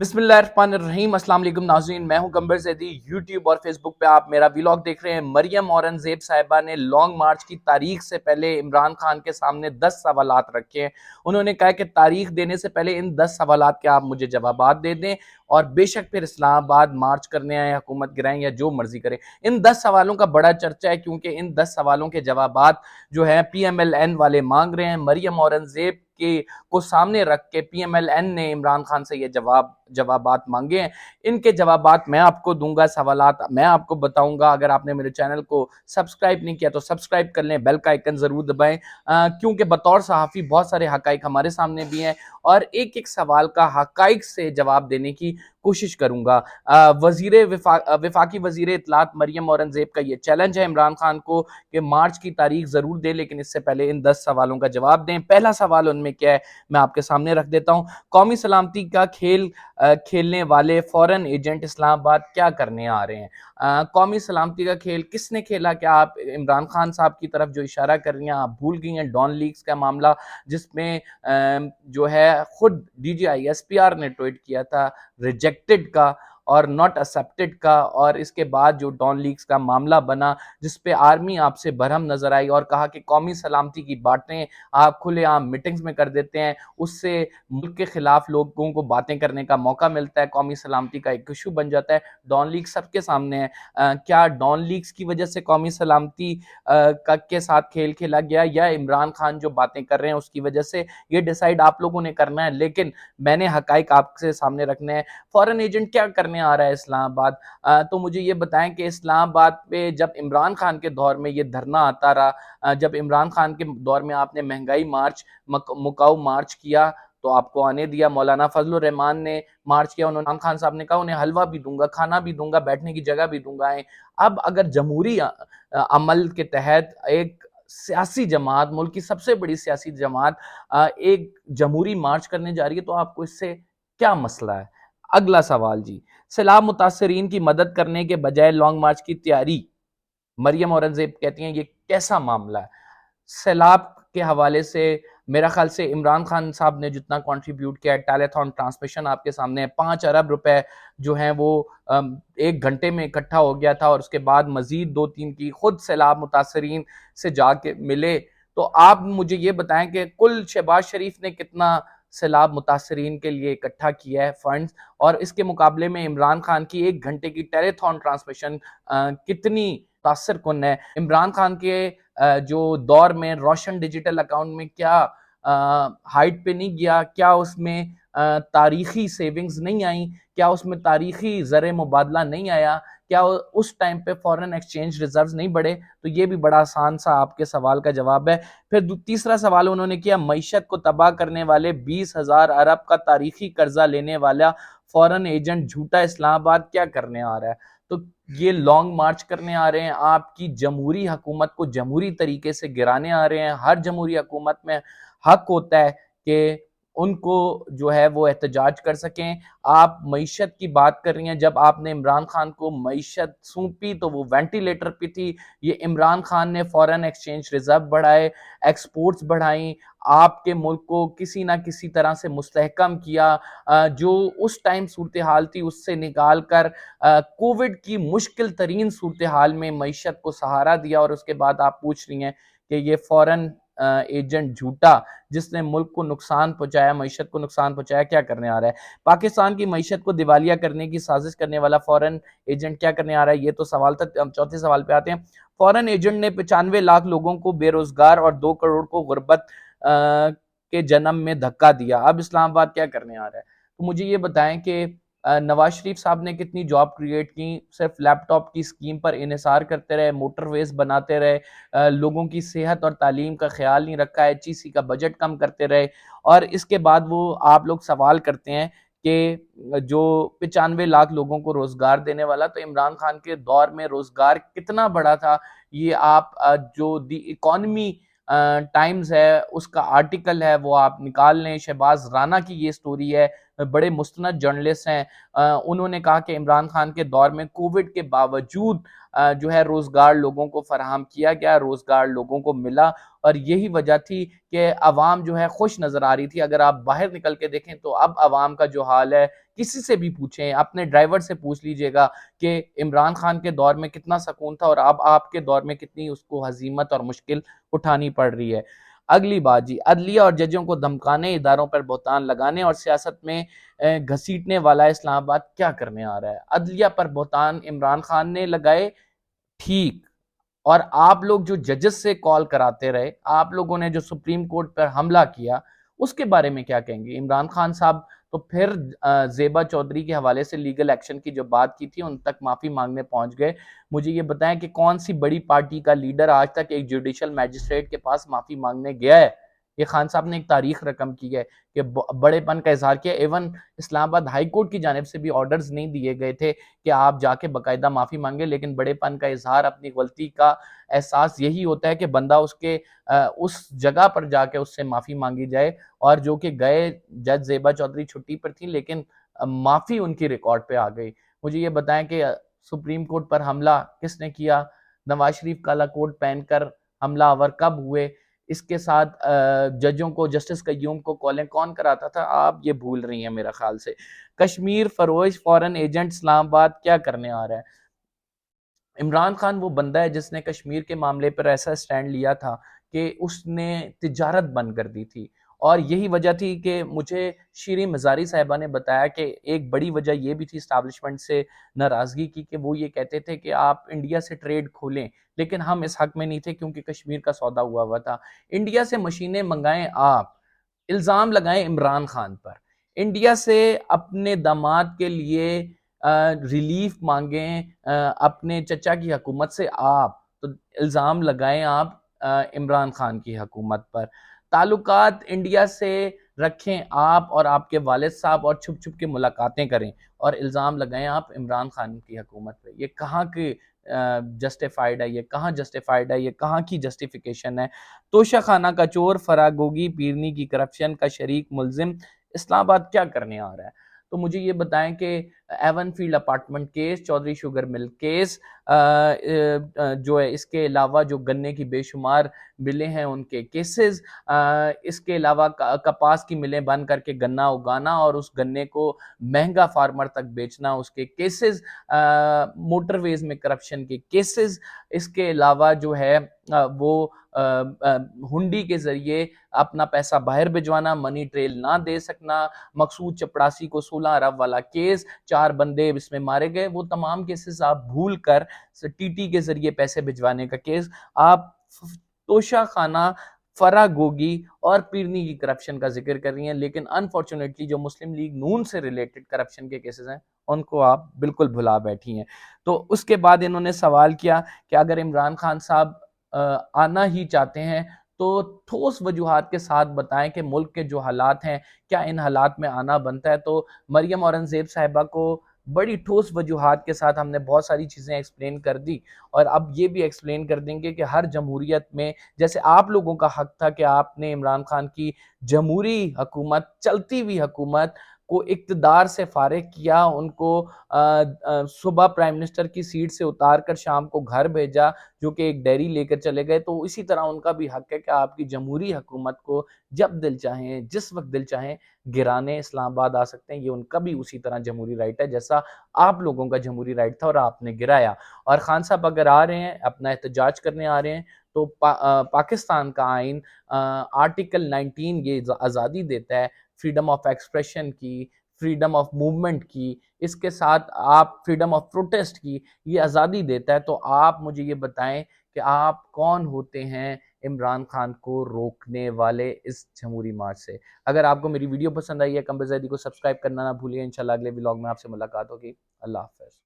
बिस्मिल्लाहिर्रहमानिर्रहीम अस्सलाम वालेकुम नाज़रीन, मैं हूं गंबर ज़ैदी। यूट्यूब और फेसबुक पे आप मेरा व्लॉग देख रहे हैं। मरियम औरंगज़ेब साहिबा ने लॉन्ग मार्च की तारीख से पहले इमरान खान के सामने 10 सवालात रखे हैं। उन्होंने कहा कि तारीख देने से पहले इन 10 सवालात के आप मुझे जवाबात दे दें और बेशक फिर इस्लामाबाद मार्च करने आए, हुकूमत गिराएं या जो मर्जी करें। इन 10 सवालों का बड़ा चर्चा है क्योंकि इन 10 सवालों के जवाबात जो है PMLN वाले मांग रहे हैं। मरियम औरंगज़ेब के को सामने रख के PMLN ने इमरान खान से ये जवाबात मांगे हैं। इनके जवाबात मैं आपको दूंगा, सवालात मैं आपको बताऊंगा। अगर आपने मेरे चैनल को सब्सक्राइब नहीं किया तो सब्सक्राइब कर लें, बेल का आइकन जरूर दबाएं, क्योंकि बतौर सहाफ़ी बहुत सारे हकाइक हमारे सामने भी हैं और एक एक सवाल का हकाइक से जवाब देने की कोशिश करूंगा। विफाकी वजीर इत्तलात मरियम औरंगजेब का ये चैलेंज है इमरान खान को कि मार्च की तारीख जरूर दे, लेकिन इससे पहले इन 10 सवालों का जवाब दें। पहला सवाल उनमें क्या है मैं आपके सामने रख देता हूं। कौमी सलामती का खेल खेलने वाले फॉरेन एजेंट इस्लामाबाद क्या करने आ रहे हैं? कौमी सलामती का खेल किसने खेला? क्या आप इमरान खान साहब की तरफ जो इशारा कर रही हैं आप भूल गई हैं? डॉन लीग्स का मामला जिसमें जो है खुद DGI SPR ने ट्वीट किया था रिजेक्टेड का और नॉट एक्सेप्टेड का, और इसके बाद जो डॉन लीग्स का मामला बना जिसपे आर्मी आपसे बरहम नजर आई और कहा कि कौमी सलामती की बातें आप खुलेआम मीटिंग्स में कर देते हैं, उससे मुल्क के खिलाफ लोगों को बातें करने का मौका मिलता है, कौमी सलामती का एक इशू बन जाता है। डॉन लीग्स सबके सामने है। क्या डॉन लीग्स की वजह से कौमी सलामती के साथ खेल खेला गया या इमरान खान जो बातें कर रहे हैं उसकी वजह से? ये डिसाइड आप लोगों ने करना है, लेकिन मैंने हकाइक आपसे सामने रखने हैं। फॉरेन एजेंट क्या करने आ रहा है इस्लामाबाद? तो मुझे ये बताएं कि इस्लामाबाद पे जब इमरान खान के दौर में ये धरना आता रहा, जब इमरान खान के दौर में आपने महंगाई मार्च मुकाऊ मार्च किया तो आपको आने दिया। मौलाना फजलुर रहमान ने मार्च किया, उन्होंने इमरान खान साहब ने कहा उन्हें हलवा भी दूंगा, खाना भी दूंगा, बैठने की जगह भी दूंगा। अब अगर जमहूरी अमल के तहत एक सियासी जमात, मुल्क की सबसे बड़ी सियासी जमात एक जमहूरी मार्च करने जा रही है तो आपको इससे क्या मसला है? अगला सवाल जी, सैलाब मुतासरीन की मदद करने के बजाय लॉन्ग मार्च की तैयारी, मरियम औरंगजेब कहती हैं ये कैसा मामला है? सैलाब के हवाले से मेरा ख्याल से इमरान खान साहब ने जितना कंट्रीब्यूट किया है, टेलीथॉन ट्रांसमिशन आपके सामने है, 5 अरब रुपए जो हैं वो 1 घंटे में इकट्ठा हो गया था और उसके बाद मजीद 2-3 की खुद सैलाब मुतासरीन से जाके मिले। तो आप मुझे ये बताएं कि कुल शहबाज शरीफ ने कितना सैलाब मुतासरीन के लिए इकट्ठा किया है फंड्स, और इसके मुकाबले में इमरान खान की 1 घंटे की टेलीथॉन ट्रांसमिशन कितनी तासर कुन है? इमरान खान के जो दौर में रोशन डिजिटल अकाउंट में क्या हाइट पे नहीं गया? क्या उसमें तारीखी सेविंग्स नहीं आई? क्या उसमें तारीखी ज़र मुबादला नहीं आया? क्या उस टाइम पे फॉरेन एक्सचेंज रिजर्व्स नहीं बढ़े? तो ये भी बड़ा आसान सा आपके सवाल का जवाब है। फिर तीसरा सवाल उन्होंने किया, मईशत को तबाह करने वाले 20,000 अरब का तारीखी कर्जा लेने वाला फॉरेन एजेंट झूठा इस्लामाबाद क्या करने आ रहा है? तो ये लॉन्ग मार्च करने आ रहे हैं, आपकी जमहूरी हुकूमत को जमहूरी तरीके से गिराने आ रहे हैं। हर जमहूरी हुकूमत में हक होता है कि उनको जो है वो एहतजाज कर सकें। आप मईशत की बात कर रही हैं, जब आपने इमरान खान को मईशत सौंपी तो वो वेंटिलेटर पे थी। ये इमरान खान ने फॉरेन एक्सचेंज रिजर्व बढ़ाए, एक्सपोर्ट्स बढ़ाई, आपके मुल्क को किसी ना किसी तरह से मुस्तहकम किया। जो उस टाइम सूरत हाल थी उससे निकाल कर कोविड की मुश्किल तरीन सूरत हाल में मईशत को सहारा दिया, और उसके बाद आप पूछ रही हैं कि ये फॉरेन एजेंट झूठा जिसने मुल्क को नुकसान पहुंचाया, मईशत को नुकसान पहुंचाया, क्या करने आ रहा है? पाकिस्तान की मईशत को दिवालिया करने की साजिश करने वाला फॉरेन एजेंट क्या करने आ रहा है? ये तो सवाल था। हम चौथे सवाल पे आते हैं। फॉरेन एजेंट ने 95 लाख लोगों को बेरोजगार और 2 करोड़ को गुर्बत के जन्म में धक्का दिया। अब इस्लामाबाद क्या करने आ रहा है? तो मुझे ये बताएं कि नवाज शरीफ साहब ने कितनी जॉब क्रिएट की? सिर्फ लैपटॉप की स्कीम पर इन्हिसार करते रहे, मोटरवेज बनाते रहे, लोगों की सेहत और तालीम का ख्याल नहीं रखा, HEC का बजट कम करते रहे, और इसके बाद वो आप लोग सवाल करते हैं कि जो 95 लाख लोगों को रोजगार देने वाला, तो इमरान खान के दौर में रोजगार कितना बड़ा था? ये आप जो दी इकोनॉमी टाइम्स है उसका आर्टिकल है वो आप निकाल लें। शहबाज राना की ये स्टोरी है, बड़े मुस्तनद जर्नलिस्ट हैं, उन्होंने कहा कि इमरान खान के दौर में कोविड के बावजूद जो है रोजगार लोगों को फराहम किया गया, रोजगार लोगों को मिला, और यही वजह थी कि अवाम जो है खुश नजर आ रही थी। अगर आप बाहर निकल के देखें तो अब अवाम का जो हाल है किसी से भी पूछें, अपने ड्राइवर से पूछ लीजिएगा कि इमरान खान के दौर में कितना सुकून था और अब आपके दौर में कितनी उसको हजीमत और मुश्किल उठानी पड़ रही है। अगली बात जी, अदलिया और जजों को धमकाने, इदारों पर बहतान लगाने और सियासत में घसीटने वाला इस्लामाबाद क्या करने आ रहा है? अदलिया पर बहतान इमरान खान ने लगाए, ठीक। और आप लोग जो जजेस से कॉल कराते रहे, आप लोगों ने जो सुप्रीम कोर्ट पर हमला किया, उसके बारे में क्या कहेंगे? इमरान खान साहब तो फिर जेबा चौधरी के हवाले से लीगल एक्शन की जो बात की थी, उन तक माफी मांगने पहुंच गए। मुझे ये बताएं कि कौन सी बड़ी पार्टी का लीडर आज तक एक जुडिशियल मैजिस्ट्रेट के पास माफी मांगने गया है? ये खान साहब ने एक तारीख रकम की है कि बड़ेपन का इजहार किया। एवन इस्लामाबाद हाई कोर्ट की जानिब से भी ऑर्डर्स नहीं दिए गए थे कि आप जाके बाकायदा माफी मांगे, लेकिन बड़ेपन का इजहार, अपनी गलती का एहसास यही होता है कि बंदा उसके उस जगह पर जाके उससे माफी मांगी जाए। और जो कि गए, जज जेबा चौधरी छुट्टी पर थी, लेकिन माफी उनकी रिकॉर्ड पे आ गई। मुझे ये बताएं कि सुप्रीम कोर्ट पर हमला किसने किया? नवाज शरीफ काला कोट पहनकर हमलावर कब हुए? इसके साथ जजों को, जस्टिस कय्यूम को कॉलें कौन कराता था? आप ये भूल रही हैं मेरा ख्याल से। कश्मीर फरोश फॉरेन एजेंट इस्लामाबाद क्या करने आ रहा है? इमरान खान वो बंदा है जिसने कश्मीर के मामले पर ऐसा स्टैंड लिया था कि उसने तिजारत बंद कर दी थी। और यही वजह थी कि मुझे शीरी मज़ारी साहिबा ने बताया कि एक बड़ी वजह यह भी थी इस्टेब्लिशमेंट से नाराज़गी की, कि वो ये कहते थे कि आप इंडिया से ट्रेड खोलें, लेकिन हम इस हक में नहीं थे क्योंकि कश्मीर का सौदा हुआ हुआ था। इंडिया से मशीनें मंगाएं आप, इल्ज़ाम लगाएं इमरान खान पर। इंडिया से अपने दामाद के लिए रिलीफ मांगें अपने चचा की हुकूमत से आप, तो इल्ज़ाम लगाएं आप इमरान खान की हुकूमत पर। ताल्लुकात इंडिया से रखें आप और आपके वालिद साहब, और छुप छुप के मुलाकातें करें और इल्ज़ाम लगाएं आप इमरान खान की हुकूमत पे। ये कहाँ की जस्टिफाइड है? ये कहाँ जस्टिफाइड है? ये कहाँ की जस्टिफिकेशन है? तोशा खाना का चोर, फरागोगी पीरनी की करप्शन का शरीक मुलजिम इस्लामाबाद क्या करने आ रहा है? तो मुझे ये बताएं कि Avenfield apartment case, Chaudhary sugar mill case, जो है, इसके अलावा जो गन्ने की बेशुमार मिलें हैं उनके केसेस, इसके अलावा कपास की मिलें बंद करके गन्ना उगाना और उस गन्ने को महंगा फार्मर तक बेचना, उसके केसेस, मोटरवेज में करप्शन के केसेस, इसके अलावा जो है वो हुंडी के जरिए अपना पैसा बाहर भिजवाना, मनी ट्रेल ना दे सकना, मकसूद चपड़ासी को 16 अरब वाला केस, 4 बंदे इसमें मारे गए, वो तमाम केसेस आप भूल कर टीटी के जरिए पैसे भिजवाने का केस आप तोशा खाना, फरागोगी और पीरनी की करप्शन का जिक्र कर रही हैं। लेकिन अनफॉर्चुनेटली जो मुस्लिम लीग नून से रिलेटेड करप्शन के केसेस हैं, उनको आप बिल्कुल भुला बैठी हैं। तो उसके बाद इन्होंने सवाल किया कि अगर इमरान खान साहब आना ही चाहते हैं तो ठोस वजूहात के साथ बताएं कि मुल्क के जो हालात हैं, क्या इन हालात में आना बनता है? तो मरियम औरंगजेब साहिबा को बड़ी ठोस वजूहात के साथ हमने बहुत सारी चीज़ें एक्सप्लेन कर दी, और अब ये भी एक्सप्लेन कर देंगे कि हर जमहूरियत में, जैसे आप लोगों का हक था कि आपने इमरान खान की जमहूरी हुकूमत, चलती हुई हुकूमत को इक़्तिदार से फारिग किया, उनको सुबह प्राइम मिनिस्टर की सीट से उतार कर शाम को घर भेजा, जो कि एक डायरी लेकर चले गए। तो इसी तरह उनका भी हक है कि आपकी जमहूरी हुकूमत को जब दिल चाहें, जिस वक्त दिल चाहें, गिराने इस्लामाबाद आ सकते हैं। ये उनका भी उसी तरह जमहूरी राइट है जैसा आप लोगों का जमहूरी राइट था और आपने गिराया। और खान साहब अगर आ रहे हैं, अपना एहतजाज करने आ रहे हैं, तो पाकिस्तान का आइन आर्टिकल 19 ये आज़ादी देता है फ्रीडम ऑफ एक्सप्रेशन की, फ्रीडम ऑफ मूवमेंट की, इसके साथ आप फ्रीडम ऑफ प्रोटेस्ट की, ये आज़ादी देता है। तो आप मुझे ये बताएं कि आप कौन होते हैं इमरान खान को रोकने वाले इस जमहूरी मार्च से? अगर आपको मेरी वीडियो पसंद आई है, कंबरज़ैदी को सब्सक्राइब करना ना भूलिए। इंशाल्लाह अगले व्लॉग में आपसे मुलाकात होगी। अल्लाह हाफ़िज़।